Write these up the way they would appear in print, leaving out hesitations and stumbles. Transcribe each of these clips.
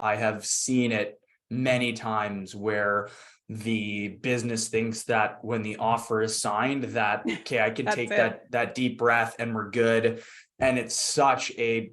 I have seen it many times where the business thinks that when the offer is signed that, okay, I can take that deep breath and we're good. And it's such a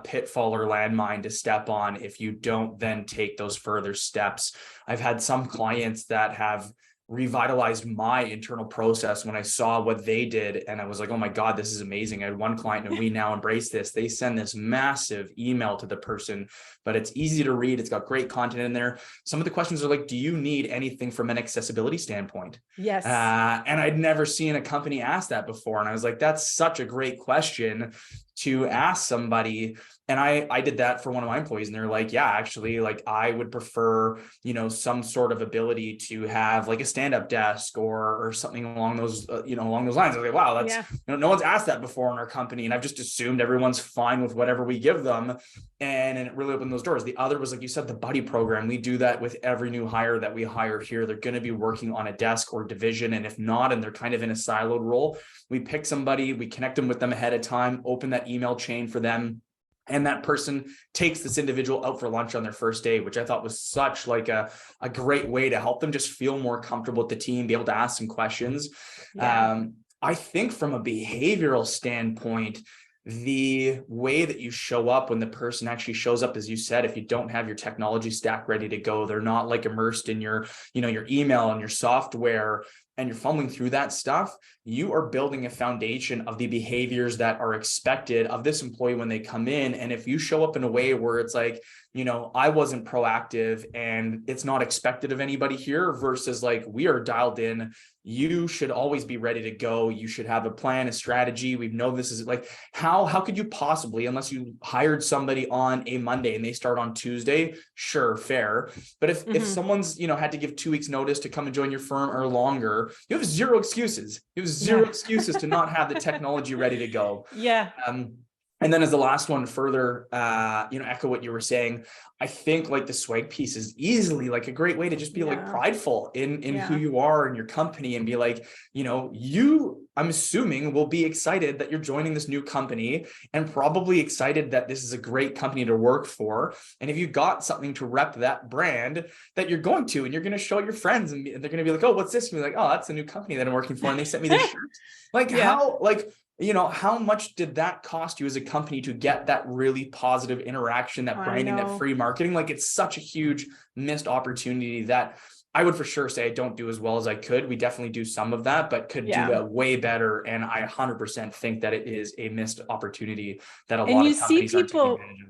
pitfall or landmine to step on if you don't then take those further steps. I've had some clients that have revitalized my internal process when I saw what they did. And I was like, oh my God, this is amazing. I had one client and we now embrace this. They send this massive email to the person, but it's easy to read. It's got great content in there. Some of the questions are like, do you need anything from an accessibility standpoint? Yes. And I'd never seen a company ask that before. And I was like, that's such a great question to ask somebody. And I did that for one of my employees, and they're like, yeah, actually, like I would prefer, some sort of ability to have like a stand-up desk or something along those, along those lines. I was like, wow, that's, no one's asked that before in our company. And I've just assumed everyone's fine with whatever we give them. And it really opened those doors. The other was, like you said, the buddy program. We do that with every new hire that we hire here. They're going to be working on a desk or division. And if not, and they're kind of in a siloed role, we pick somebody, we connect them with them ahead of time, open that email chain for them. And that person takes this individual out for lunch on their first day, which I thought was such like a great way to help them just feel more comfortable with the team, be able to ask some questions. Yeah. I think from a behavioral standpoint, the way that you show up when the person actually shows up, as you said, if you don't have your technology stack ready to go, they're not like immersed in your email and your software, and you're fumbling through that stuff, you are building a foundation of the behaviors that are expected of this employee when they come in. And if you show up in a way where it's like, I wasn't proactive and it's not expected of anybody here, versus like, we are dialed in, you should always be ready to go. You should have a plan, a strategy. We know this is like, how could you possibly, unless you hired somebody on a Monday and they start on Tuesday, sure, fair. But if someone's, had to give 2 weeks notice to come and join your firm or longer, you have zero excuses. You have zero excuses to not have the technology ready to go. Yeah. And then as the last one, further, echo what you were saying, I think like the swag piece is easily like a great way to just be like prideful in who you are and your company, and be like, I'm assuming will be excited that you're joining this new company, and probably excited that this is a great company to work for. And if you got something to rep that brand, that you're going to, and you're going to show your friends, and they're going to be like, oh, what's this? And you're like, oh, that's a new company that I'm working for. And they sent me this shirt. Like how much did that cost you as a company to get that really positive interaction, that branding, that free marketing? Like, it's such a huge missed opportunity that I would for sure say I don't do as well as I could. We definitely do some of that, but could do that way better. And I 100% think that it is a missed opportunity that a lot of companies aren't taking advantage of.